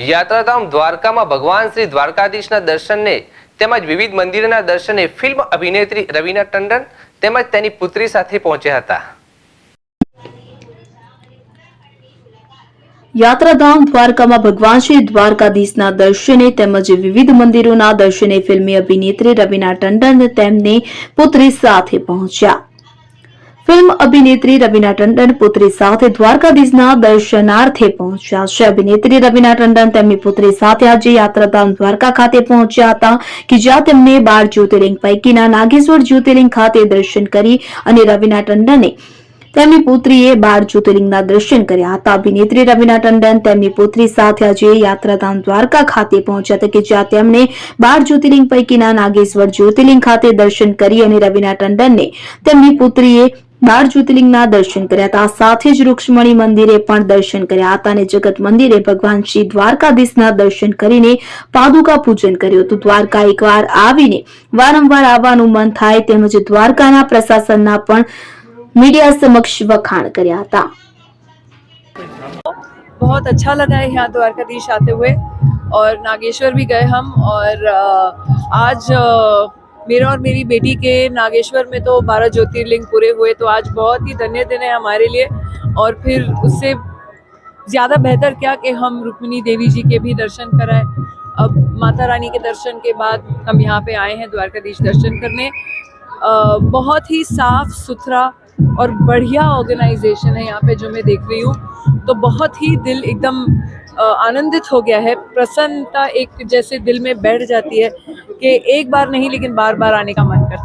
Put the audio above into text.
યાત્રાધામ દ્વારકામાં ભગવાન શ્રી દ્વારકાધીશના દર્શનને તેમજ વિવિધ મંદિરના દર્શને ફિલ્મ અભિનેત્રી રવીના ટંડન તેમજ તેની પુત્રી સાથે પહોંચ્યા હતા. યાત્રાધામ દ્વારકામાં ભગવાન શ્રી દ્વારકાધીશના દર્શને તેમજ વિવિધ મંદિરોના દર્શને ફિલ્મી અભિનેત્રી રવીના ટંડન તેમની પુત્રી સાથે પહોંચ્યા. ફિલ્મ અભિનેત્રી રવીના ટંડન પુત્રી સાથે દ્વારકાધીશના દર્શનાર્થે પહોંચ્યા છે. અભિનેત્રી રવીના ટંડન તેમની પુત્રી સાથે આજે યાત્રાધામ દ્વારકા ખાતે પહોંચ્યા હતા કે જ્યાં તેમને 12 જ્યોતિર્લિંગ પૈકીના નાગેશ્વર જ્યોતિર્લિંગ ખાતે દર્શન કરી અને રવીના ટંડને તેમની પુત્રીએ 12 જ્યોતિર્લિંગના દર્શન કર્યા હતા. અભિનેત્રી રવીના ટંડન તેમની પુત્રી સાથે આજે યાત્રાધામ દ્વારકા ખાતે પહોંચ્યા હતા કે જ્યાં તેમણે 12 જ્યોતિર્લિંગ પૈકીના નાગેશ્વર જ્યોતિર્લિંગ ખાતે દર્શન કરી અને રવીના ટંડનને તેમની પુત્રીએ 12 જ્યોતિર્લિંગના દર્શન કર્યા હતા. સાથે જ રૂક્ષ્મણી મંદિરે પણ દર્શન કર્યા હતા અને જગત મંદિરે ભગવાન શ્રી દ્વારકાધીશના દર્શન કરીને પાદુકા પૂજન કર્યું હતું. દ્વારકા એકવાર આવીને વારંવાર આવવાનું મન થાય તેમજ દ્વારકાના પ્રશાસનના પણ मीडिया समक्ष वखाण કર્યા હતા. बहुत अच्छा लगा है यहाँ द्वारकाधीश आते हुए और नागेश्वर भी गए हम और आज मेरा और मेरी बेटी के नागेश्वर में तो 12 ज्योतिर्लिंग पूरे हुए, तो आज बहुत ही धन्य दिन है हमारे लिए. और फिर उससे ज़्यादा बेहतर क्या कि हम रुक्मिणी देवी जी के भी दर्शन कराए. अब माता रानी के दर्शन के बाद हम यहाँ पे आए हैं द्वारकाधीश दर्शन करने. बहुत ही साफ सुथरा और बढ़िया ऑर्गेनाइजेशन है यहाँ पे जो मैं देख रही हूँ, तो बहुत ही दिल एकदम आनंदित हो गया है. प्रसन्नता एक जैसे दिल में बैठ जाती है कि एक बार नहीं लेकिन बार बार आने का मन करता है.